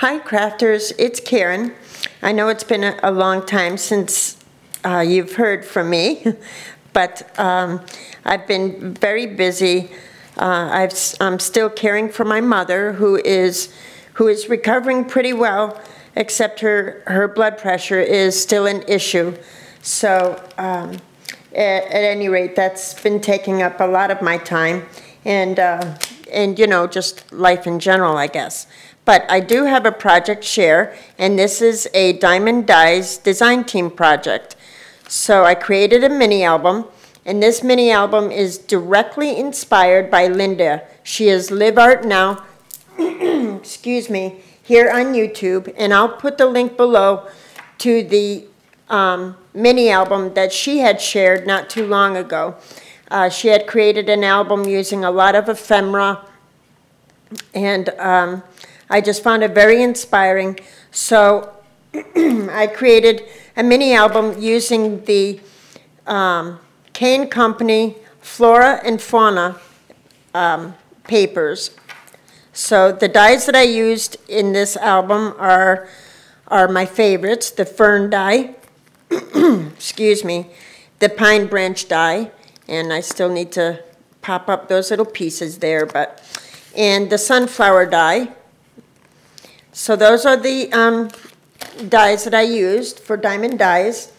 Hi crafters, it's Karen. I know it's been a long time since you've heard from me, but I've been very busy. I'm still caring for my mother who is recovering pretty well, except her blood pressure is still an issue. So at any rate, that's been taking up a lot of my time, and you know, just life in general, I guess. But I do have a project share, and this is a Diamond Dyes design team project. So I created a mini album, and this mini album is directly inspired by Linda. She is Live Art Now, excuse me, here on YouTube, and I'll put the link below to the mini album that she had shared not too long ago. She had created an album using a lot of ephemera, and I just found it very inspiring. So I created a mini album using the Kane Company Flora and Fauna papers. So the dyes that I used in this album are my favorites: the fern dye, excuse me, the pine branch dye, and I still need to pop up those little pieces there, and the sunflower dye. So those are the dyes that I used for Diamond Dyes.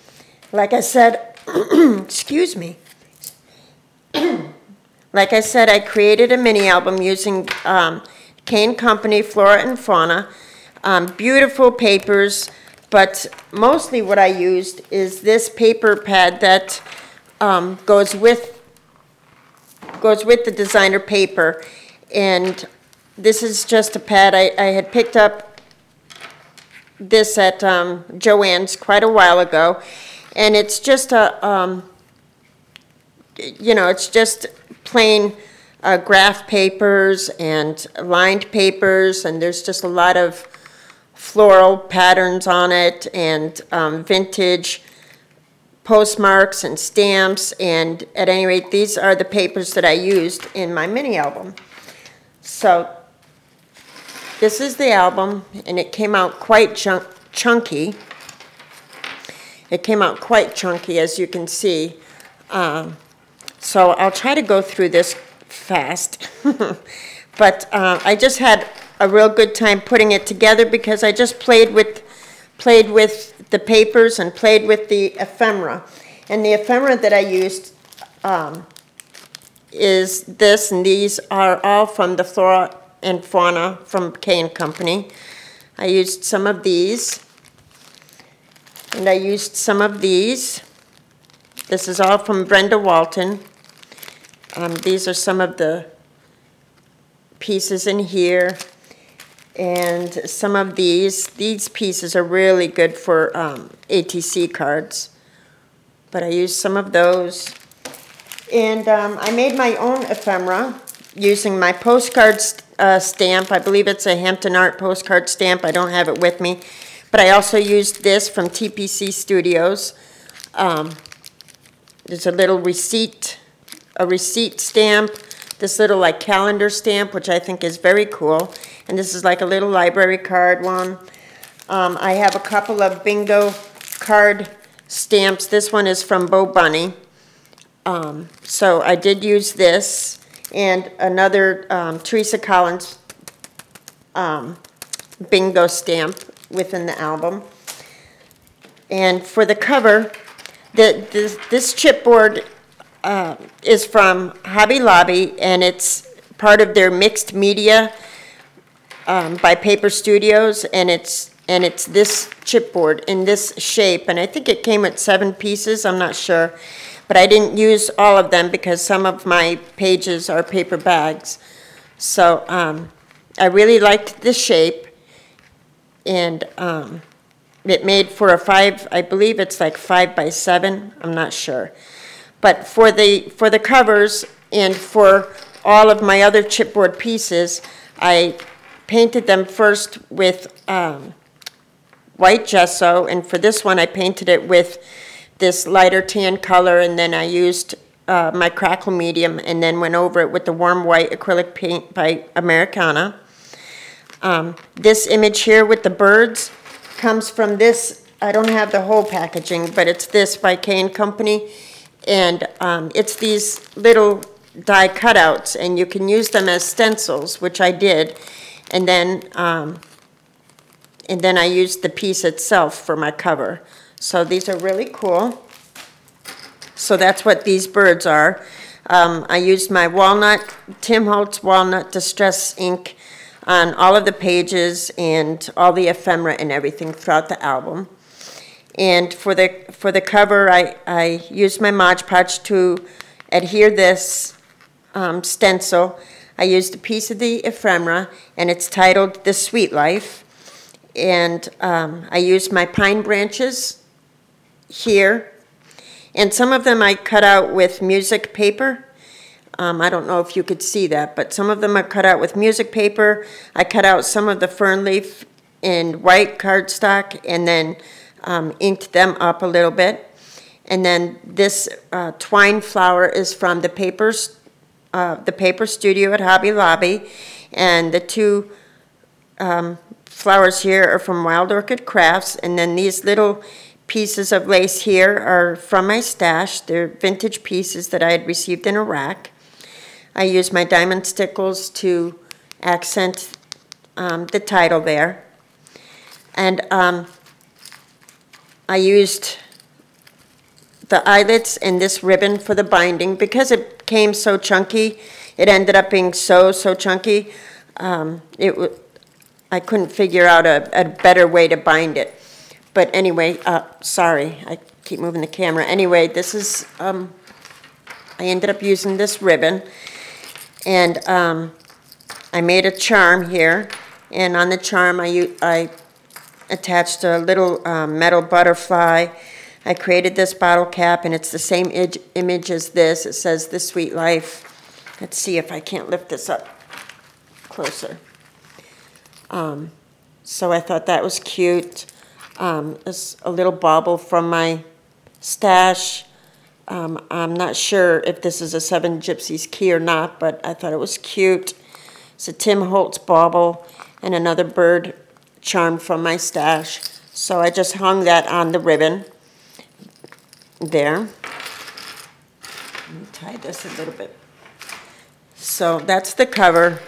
Like I said, excuse me. Like I said, I created a mini album using Kane Company Flora and Fauna. Beautiful papers, but mostly what I used is this paper pad that goes with the designer paper. And this is just a pad. I had picked up this at Joann's quite a while ago, and it's just a, you know, it's just plain graph papers and lined papers, and there's just a lot of floral patterns on it, and vintage postmarks and stamps, and at any rate, these are the papers that I used in my mini album. So this is the album, and it came out quite chunky. It came out quite chunky, as you can see. So I'll try to go through this fast. But I just had a real good time putting it together because I just played with the papers and played with the ephemera. And the ephemera that I used is this, and these are all from the Flora and Fauna from Kane Company. I used some of these, and I used some of these. This is all from Brenda Walton. These are some of the pieces in here, and some of these pieces are really good for ATC cards, but I used some of those. And I made my own ephemera using my postcard stamp. I believe it's a Hampton Art postcard stamp. I don't have it with me. But I also used this from TPC Studios. There's a little receipt stamp, this little like calendar stamp, which I think is very cool. And this is like a little library card one. I have a couple of bingo card stamps. This one is from Bo Bunny. So I did use this, and another Teresa Collins bingo stamp within the album. And for the cover, this chipboard is from Hobby Lobby, and it's part of their mixed media by Paper Studios, and it's this chipboard in this shape, and I think it came with 7 pieces, I'm not sure. But I didn't use all of them because some of my pages are paper bags. So I really liked the shape, and it made for a 5, I believe it's like 5 by 7, I'm not sure. But for the covers and for all of my other chipboard pieces, I painted them first with white gesso, and for this one I painted it with this lighter tan color, and then I used my crackle medium and then went over it with the warm white acrylic paint by Americana. This image here with the birds comes from this. I don't have the whole packaging, but it's this by K & Company. And it's these little die cutouts, and you can use them as stencils, which I did. And then I used the piece itself for my cover. So these are really cool. So that's what these birds are. I used my Tim Holtz Walnut Distress ink on all of the pages and all the ephemera and everything throughout the album. And for the cover, I used my Mod Podge to adhere this stencil. I used a piece of the ephemera, and it's titled The Sweet Life. And I used my pine branches here. And some of them I cut out with music paper. I don't know if you could see that, but some of them I cut out with music paper. I cut out some of the fern leaf in white cardstock and then inked them up a little bit. And then this twine flower is from the paper studio at Hobby Lobby. And the two flowers here are from Wild Orchid Crafts. And then these little pieces of lace here are from my stash. They're vintage pieces that I had received in Iraq. I used my diamond stickles to accent the title there. And I used the eyelets and this ribbon for the binding. Because it came so chunky, it ended up being so chunky, I couldn't figure out a better way to bind it. But anyway, sorry, I keep moving the camera. Anyway, this is, I ended up using this ribbon. And I made a charm here. And on the charm, I attached a little metal butterfly. I created this bottle cap, and it's the same image as this. It says The Sweet Life. Let's see if I can't lift this up closer. So I thought that was cute. It's a little bauble from my stash. I'm not sure if this is a Seven Gypsies key or not, but I thought it was cute. It's a Tim Holtz bauble and another bird charm from my stash. So I just hung that on the ribbon there. Let me tie this a little bit. So that's the cover.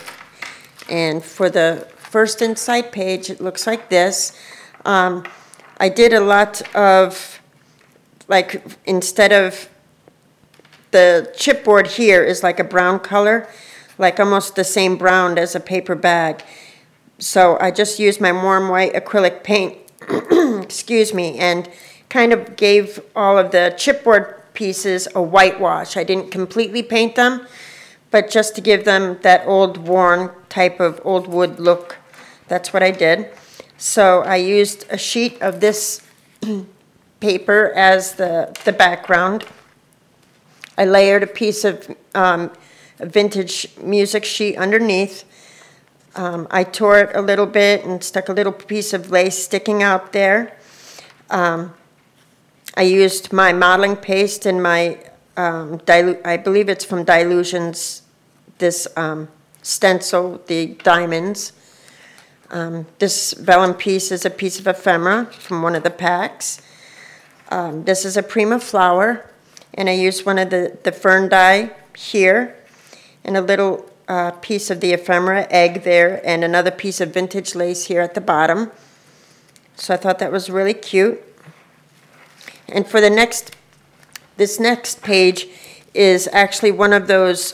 And for the first inside page, it looks like this. I did a lot of, like, instead of the chipboard here is like a brown color, like almost the same brown as a paper bag. So I just used my warm white acrylic paint, excuse me, and kind of gave all of the chipboard pieces a whitewash. I didn't completely paint them, but just to give them that old worn type of old wood look. That's what I did. So I used a sheet of this paper as the background. I layered a piece of a vintage music sheet underneath. I tore it a little bit and stuck a little piece of lace sticking out there. I used my modeling paste and my, I believe it's from Dilutions, this stencil, the diamonds. This vellum piece is a piece of ephemera from one of the packs. This is a Prima flower, and I used one of the fern die here, and a little piece of the ephemera egg there, and another piece of vintage lace here at the bottom. So I thought that was really cute. And for this next page is actually one of those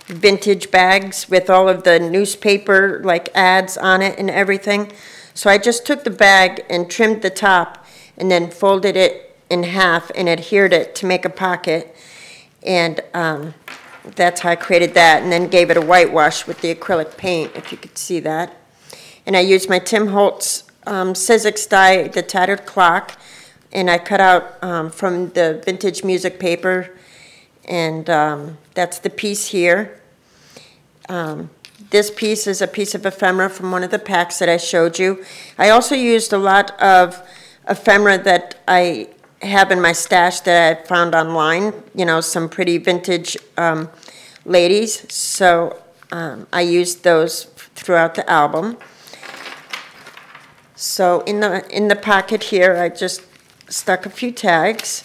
vintage bags with all of the newspaper like ads on it and everything. So I just took the bag and trimmed the top and then folded it in half and adhered it to make a pocket. And that's how I created that, and then gave it a whitewash with the acrylic paint, if you could see that. And I used my Tim Holtz Sizzix die, the tattered clock, and I cut out from the vintage music paper, and that's the piece here. This piece is a piece of ephemera from one of the packs that I showed you. I also used a lot of ephemera that I have in my stash that I found online, you know, some pretty vintage ladies. So I used those throughout the album. So in the pocket here, I just stuck a few tags.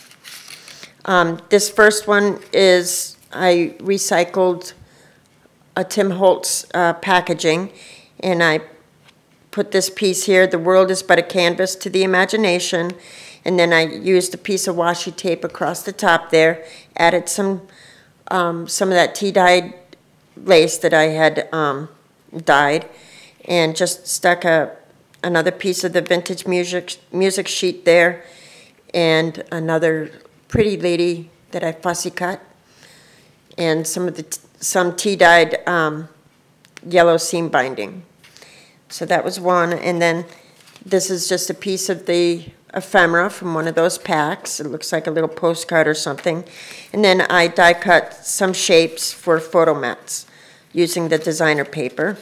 This first one is I recycled a Tim Holtz packaging, and I put this piece here, "The world is but a canvas to the imagination," and then I used a piece of washi tape across the top there, added some of that tea-dyed lace that I had dyed, and just stuck another piece of the vintage music sheet there, and another pretty lady that I fussy cut, and some tea-dyed yellow seam binding. So that was one, and then this is just a piece of the ephemera from one of those packs. It looks like a little postcard or something. And then I die cut some shapes for photo mats using the designer paper.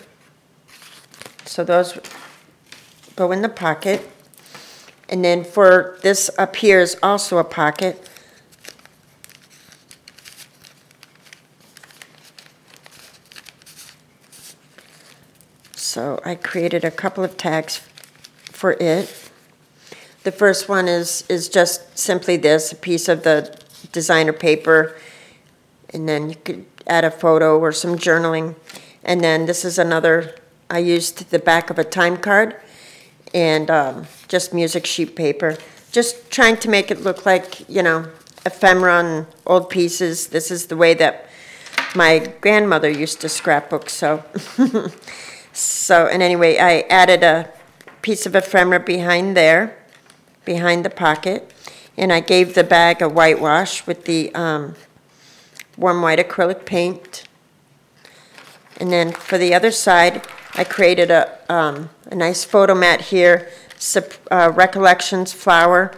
So those go in the pocket. And then for this up here is also a pocket. So I created a couple of tags for it. The first one is just simply this, a piece of the designer paper, and then you could add a photo or some journaling. And then this is another, I used the back of a time card and just music sheet paper, just trying to make it look like, you know, ephemera and old pieces. This is the way that my grandmother used to scrapbook, so. So, and anyway, I added a piece of ephemera behind there, behind the pocket, and I gave the bag a whitewash with the warm white acrylic paint. And then for the other side, I created a nice photo mat here, Recollections flower.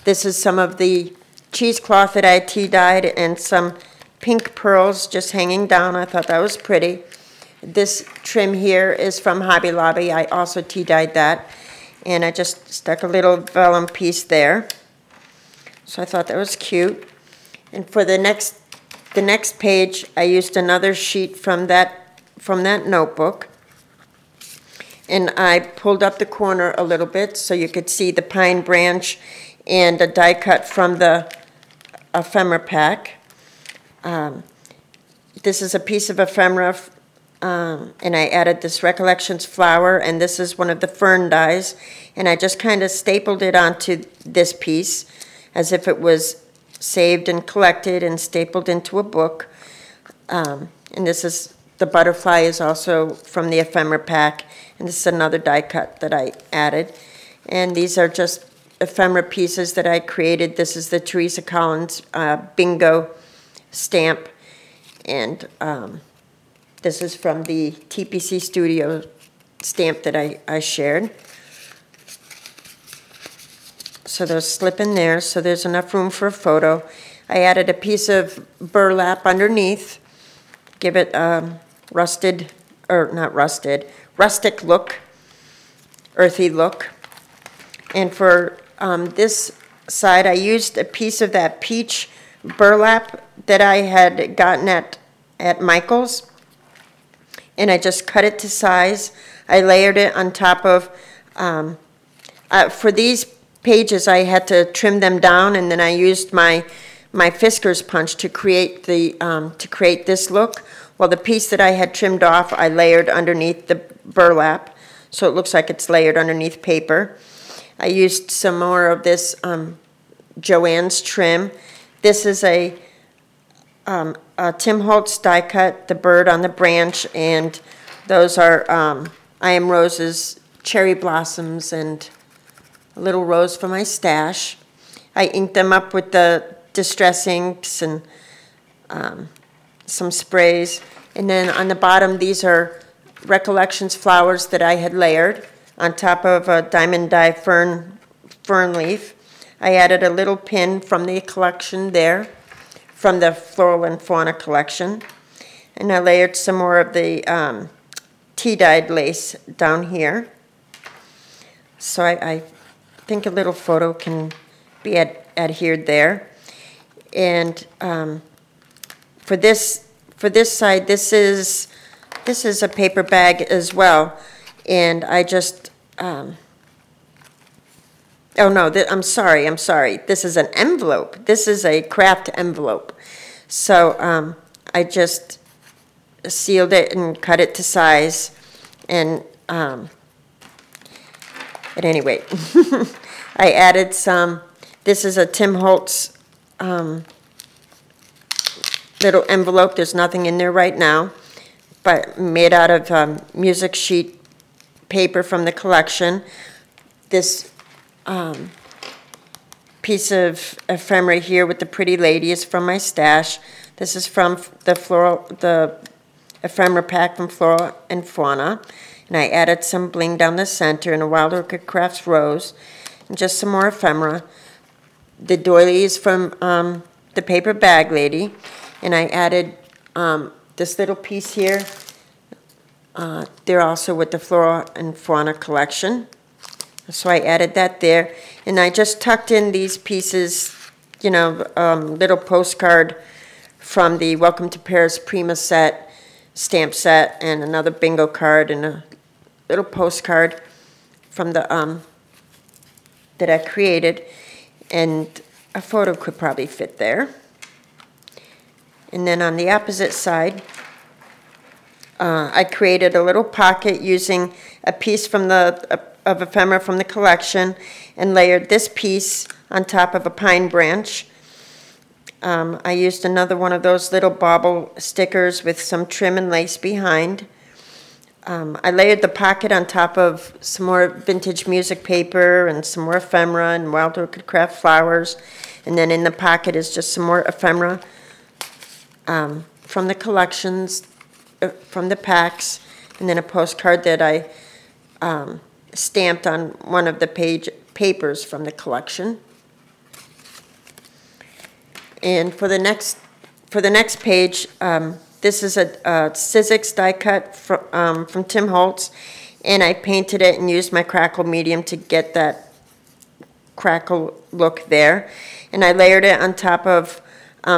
This is some of the cheesecloth that I tea-dyed and some pink pearls just hanging down. I thought that was pretty. This trim here is from Hobby Lobby. I also tea-dyed that. And I just stuck a little vellum piece there. So I thought that was cute. And for the next page, I used another sheet from that notebook. And I pulled up the corner a little bit so you could see the pine branch and a die cut from the ephemera pack. This is a piece of ephemera, and I added this Recollections flower, and this is one of the fern dies, and I just kind of stapled it onto this piece as if it was saved and collected and stapled into a book. And this is, the butterfly is also from the ephemera pack, and this is another die cut that I added. And these are just ephemera pieces that I created. This is the Teresa Collins bingo stamp, and this is from the TPC Studio stamp that I shared. So those slip in there, so there's enough room for a photo. I added a piece of burlap underneath, give it a rustic look, earthy look. And for this side, I used a piece of that peach burlap that I had gotten at Michael's. And I just cut it to size. I layered it on top of, for these pages I had to trim them down, and then I used my Fisker's punch to create this look. Well, the piece that I had trimmed off, I layered underneath the burlap, so it looks like it's layered underneath paper. I used some more of this Joann's trim. This is a Tim Holtz die cut, the bird on the branch, and those are I Am Rose's cherry blossoms and a little rose for my stash. I inked them up with the distress inks and some sprays. And then on the bottom, these are Recollections flowers that I had layered on top of a diamond dye fern leaf. I added a little pin from the collection there, from the Floral and Fauna collection. And I layered some more of the tea-dyed lace down here. So I think a little photo can be adhered there. And for this side, this is a paper bag as well. And I just Oh no, I'm sorry. This is an envelope. This is a craft envelope. So I just sealed it and cut it to size. And at any rate, I added some. This is a Tim Holtz little envelope. There's nothing in there right now, but made out of music sheet paper from the collection. This piece of ephemera here with the pretty lady is from my stash. This is from the ephemera pack from Flora and Fauna. And I added some bling down the center and a Wild Orchid Crafts rose and just some more ephemera. The doily is from the paper bag lady. And I added this little piece here. They're also with the Flora and Fauna collection. So I added that there. And I just tucked in these pieces, you know, little postcard from the Welcome to Paris Prima set, stamp set, and another bingo card and a little postcard from the that I created. And a photo could probably fit there. And then on the opposite side, I created a little pocket using a piece from of ephemera from the collection and layered this piece on top of a pine branch. I used another one of those little bauble stickers with some trim and lace behind. I layered the pocket on top of some more vintage music paper and some more ephemera and Wild Orchid Craft flowers. And then in the pocket is just some more ephemera from the collections, from the packs, and then a postcard that I stamped on one of the papers from the collection. And for the next page, this is a Sizzix die cut from Tim Holtz, and I painted it and used my crackle medium to get that crackle look there. And I layered it on top of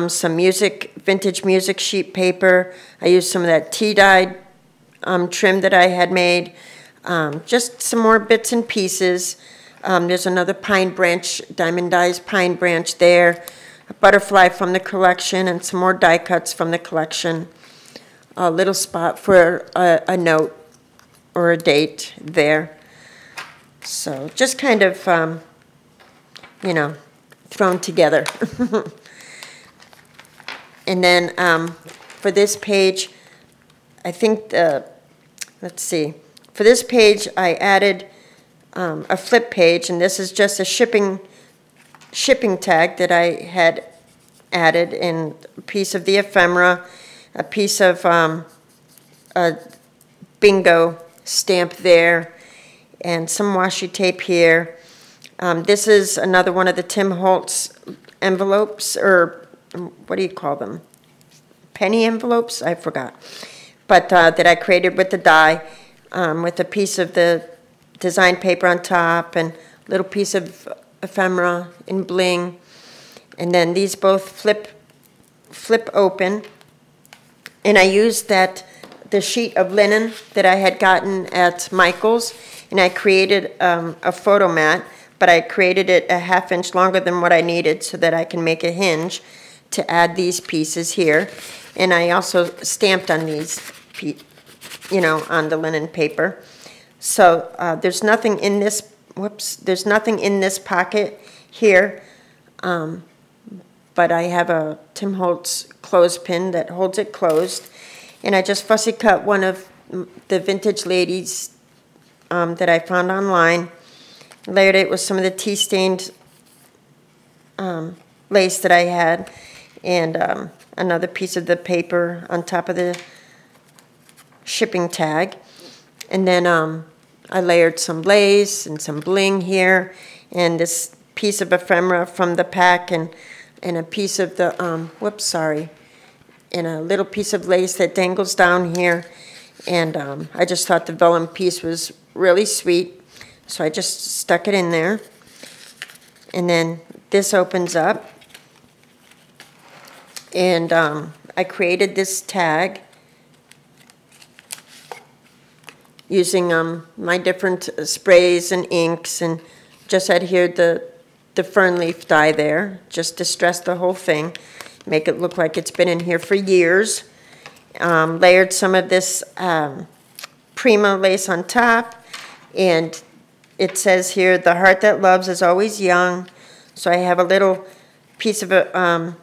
some vintage music sheet paper. I used some of that tea-dyed trim that I had made. Just some more bits and pieces. There's another pine branch, diamondized pine branch there. A butterfly from the collection and some more die cuts from the collection. A little spot for a note or a date there. So just kind of, you know, thrown together. And then for this page, I think, let's see. For this page, I added a flip page, and this is just a shipping tag that I had added in a piece of the ephemera, a piece of a bingo stamp there, and some washi tape here. This is another one of the Tim Holtz envelopes, or what do you call them? Penny envelopes? I forgot. But that I created with the die, with a piece of the design paper on top and a little piece of ephemera in bling. And then these both flip open. And I used the sheet of linen that I had gotten at Michael's, and I created a photo mat, but I created it a ½ inch longer than what I needed so that I can make a hinge to add these pieces here. And I also stamped on these, you know, on the linen paper. So there's nothing in this, there's nothing in this pocket here, but I have a Tim Holtz clothespin that holds it closed. And I just fussy cut one of the vintage ladies that I found online, layered it with some of the tea-stained lace that I had, and another piece of the paper on top of the shipping tag. And then I layered some lace and some bling here, and this piece of ephemera from the pack, and a piece of the, and a little piece of lace that dangles down here. And I just thought the vellum piece was really sweet, so I just stuck it in there. And then this opens up, and I created this tag using my different sprays and inks and just adhered the fern leaf die there, just distressed the whole thing, make it look like it's been in here for years. Layered some of this Prima lace on top, and it says here, the heart that loves is always young. So I have a little piece of a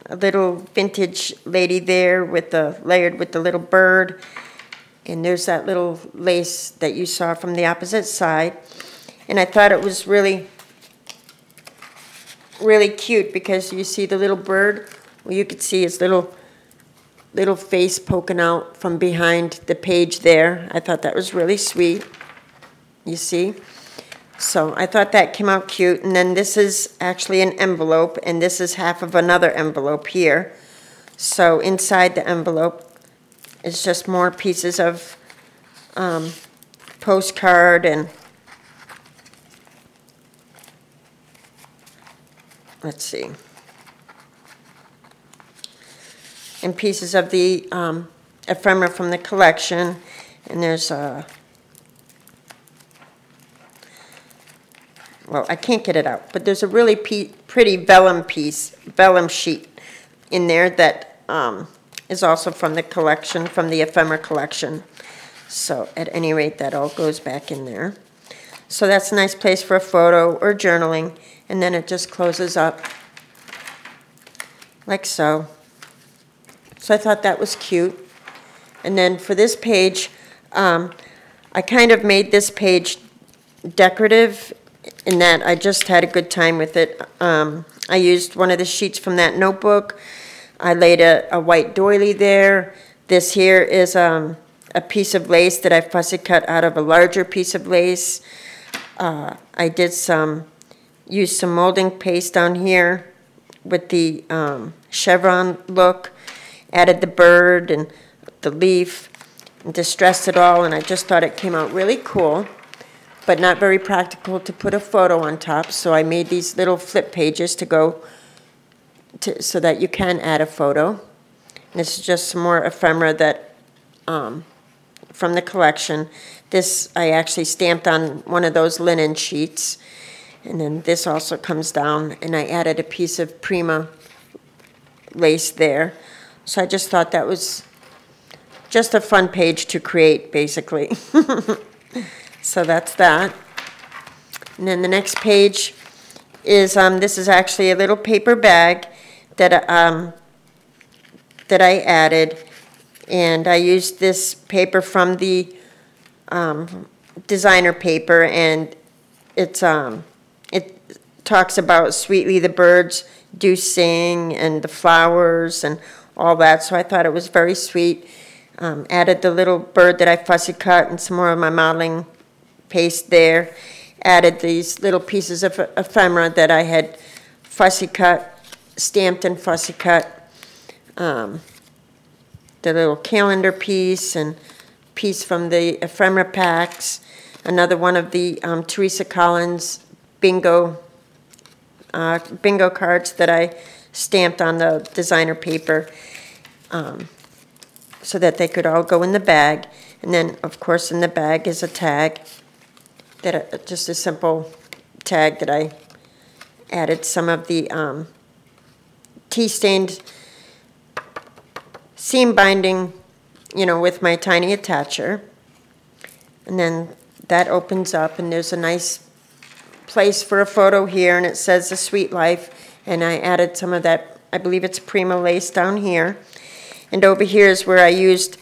little vintage lady there with layered with the little bird, and there's that little lace that you saw from the opposite side. And I thought it was really cute because you see the little bird. Well, you could see his little face poking out from behind the page there. I thought that was really sweet. You see? So I thought that came out cute. And then this is actually an envelope, and this is half of another envelope here. So inside the envelope is just more pieces of postcard and let's see. And pieces of the ephemera from the collection. And there's a, well, I can't get it out, but there's a really pretty vellum sheet in there that is also from the collection, from the ephemera collection. So at any rate, that all goes back in there. So that's a nice place for a photo or journaling, and then it just closes up like so. So I thought that was cute. And then for this page, I kind of made this page decorative in that I just had a good time with it. I used one of the sheets from that notebook. I laid a white doily there. This here is a piece of lace that I fussy cut out of a larger piece of lace. I did used some molding paste down here with the chevron look. Added the bird and the leaf and distressed it all, and I just thought it came out really cool, but not very practical to put a photo on top. So I made these little flip pages to go to, so that you can add a photo. And this is just some more ephemera that from the collection. This I actually stamped on one of those linen sheets, and then this also comes down, and I added a piece of Prima lace there. So I just thought that was just a fun page to create, basically. So that's that. And then the next page is, this is actually a little paper bag that I added. And I used this paper from the designer paper, and it talks about sweetly the birds do sing and the flowers and all that, so I thought it was very sweet. Added the little bird that I fussy cut and some more of my modeling paste there. Added these little pieces of ephemera that I had fussy cut, stamped and fussy cut. The little calendar piece and piece from the ephemera packs. Another one of the Teresa Collins bingo cards that I stamped on the designer paper so that they could all go in the bag. And then, of course, in the bag is a tag, just a simple tag that I added some of the tea-stained seam binding, you know, with my tiny attacher. And then that opens up, and there's a nice place for a photo here, and it says The Sweet Life, and I added some of that, I believe it's Prima lace down here. And over here is where I used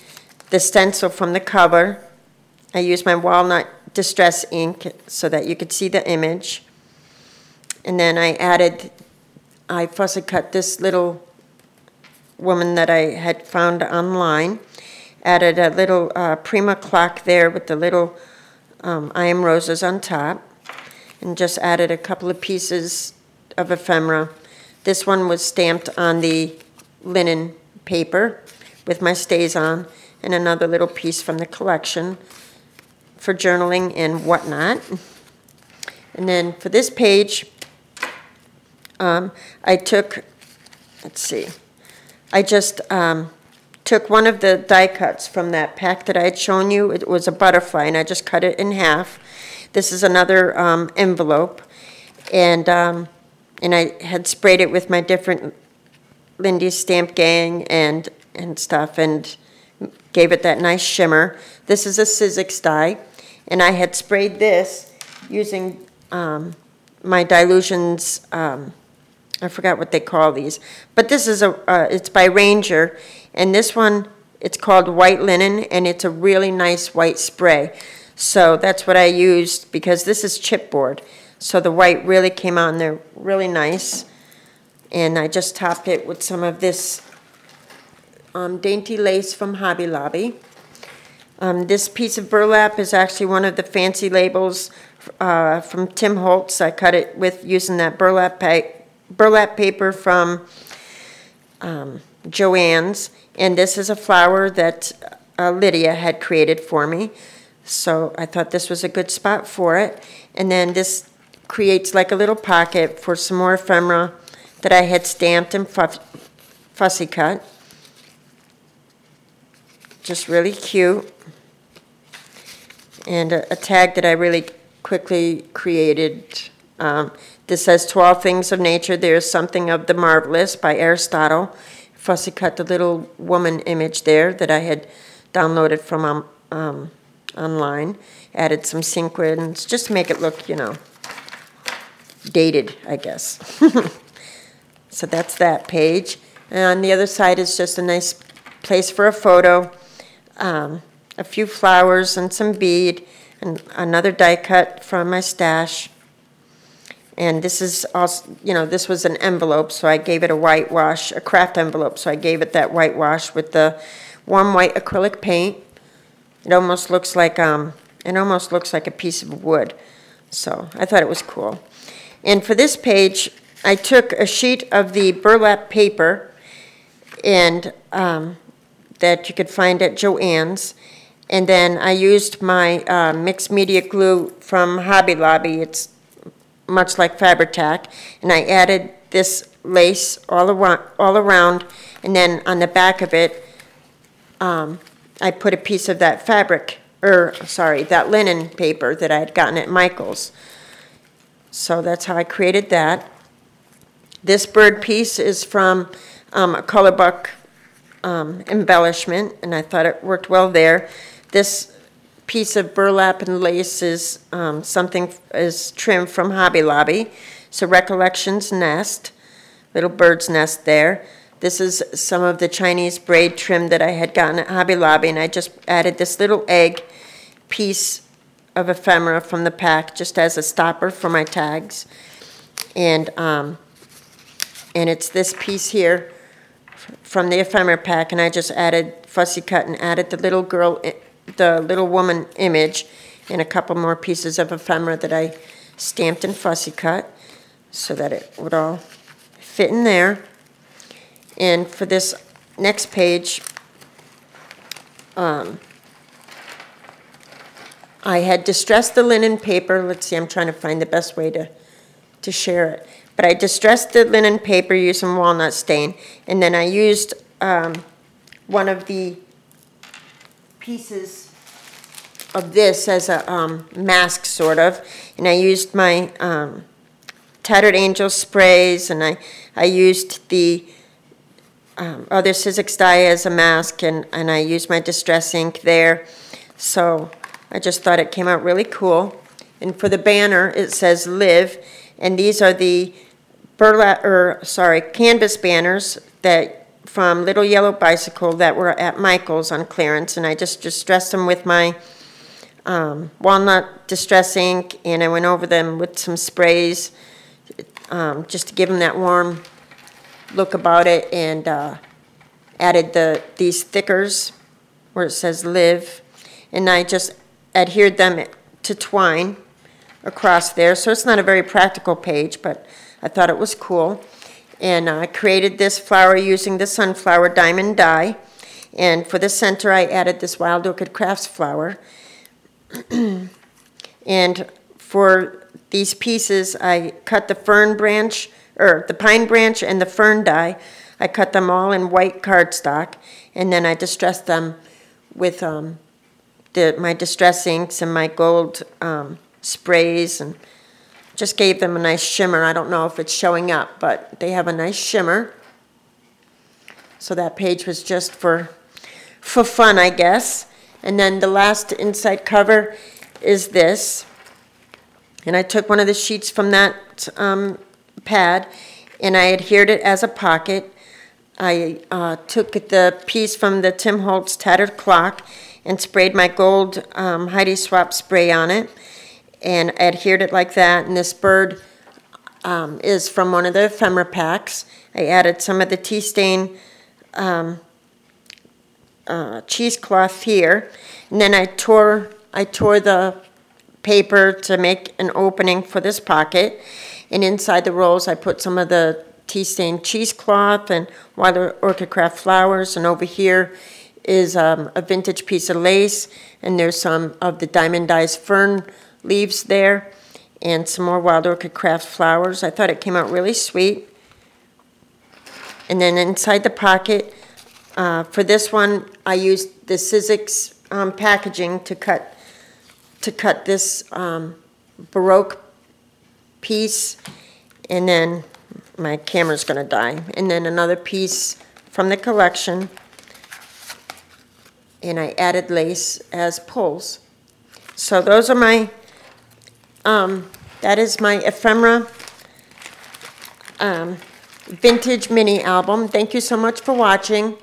the stencil from the cover. I used my walnut distress ink so that you could see the image. And then I fussy cut this little woman that I had found online. Added a little Prima clock there with the little I Am Roses on top. And just added a couple of pieces of ephemera. This one was stamped on the linen paper with my stays on, and another little piece from the collection for journaling and whatnot. And then for this page, I took, let's see, I just took one of the die cuts from that pack that I had shown you. It was a butterfly, and I just cut it in half. This is another envelope, and I had sprayed it with my different Lindy's Stamp Gang and stuff, and gave it that nice shimmer. This is a Sizzix die, and I had sprayed this using my dilutions. I forgot what they call these, but this is it's by Ranger, and this one, it's called White Linen, and it's a really nice white spray. So that's what I used, because this is chipboard. So the white really came on there really nice, and I just topped it with some of this dainty lace from Hobby Lobby. This piece of burlap is actually one of the fancy labels from Tim Holtz. I cut it with using that burlap paper from Joann's, and this is a flower that Lydia had created for me, so I thought this was a good spot for it. And then this creates like a little pocket for some more ephemera that I had stamped and fussy cut. Just really cute. And a tag that I really quickly created. This says, "To all things of nature, there is something of the marvelous," by Aristotle. Fussy cut the little woman image there that I had downloaded from online. Added some sequins, just to make it look, you know, dated, I guess. So that's that page. And on the other side is just a nice place for a photo. A few flowers and some bead, and another die cut from my stash. And this is also, you know, this was an envelope, so I gave it a whitewash, a craft envelope, so I gave it that whitewash with the warm white acrylic paint. It almost looks like a piece of wood. So I thought it was cool. And for this page, I took a sheet of the burlap paper, and that you could find at Joann's. And then I used my mixed media glue from Hobby Lobby. It's much like Fabri-Tac. And I added this lace all around. And then on the back of it, I put a piece of that that linen paper that I had gotten at Michael's. So that's how I created that. This bird piece is from a color book embellishment, and I thought it worked well there. This piece of burlap and lace is trim from Hobby Lobby. So Recollections Nest, little bird's nest there. This is some of the Chinese braid trim that I had gotten at Hobby Lobby, and I just added this little egg piece of ephemera from the pack just as a stopper for my tags. And it's this piece here from the ephemera pack, and I just added fussy cut and added the little woman image, and a couple more pieces of ephemera that I stamped and fussy cut so that it would all fit in there. And for this next page, I had distressed the linen paper. Let's see, I'm trying to find the best way to share it. But I distressed the linen paper using walnut stain, and then I used one of the pieces of this as a mask, sort of, and I used my Tattered Angel sprays, and I used the other Sizzix die as a mask, and I used my distress ink there. So I just thought it came out really cool. And for the banner, it says Live, and these are the canvas banners that from Little Yellow Bicycle that were at Michael's on clearance, and I just distressed them with my walnut distress ink, and I went over them with some sprays just to give them that warm look about it, and added these thickers where it says Live, and I just adhered them to twine across there. So it's not a very practical page, but I thought it was cool. And I created this flower using the sunflower diamond die. And for the center, I added this Wild Orchid Crafts flower. And for these pieces, I cut the fern branch, or the pine branch and the fern die. I cut them all in white cardstock, and then I distressed them with my distress inks and my gold sprays and just gave them a nice shimmer. I don't know if it's showing up, but they have a nice shimmer. So that page was just for fun, I guess. And then the last inside cover is this. And I took one of the sheets from that pad and I adhered it as a pocket. I took the piece from the Tim Holtz Tattered Clock and sprayed my gold Heidi Swapp spray on it and adhered it like that. And this bird is from one of the ephemera packs. I added some of the tea stain cheesecloth here, and then I tore the paper to make an opening for this pocket, and inside the rolls I put some of the tea stain cheesecloth and Wild Orchid Craft flowers, and over here is a vintage piece of lace, and there's some of the diamondized fern leaves there, and some more Wild Orchid Craft flowers. I thought it came out really sweet. And then inside the pocket, for this one, I used the Sizzix packaging to cut this Baroque piece, and then my camera's going to die. And then another piece from the collection, and I added lace as pulls. So those are my, that is my ephemera vintage mini album. Thank you so much for watching.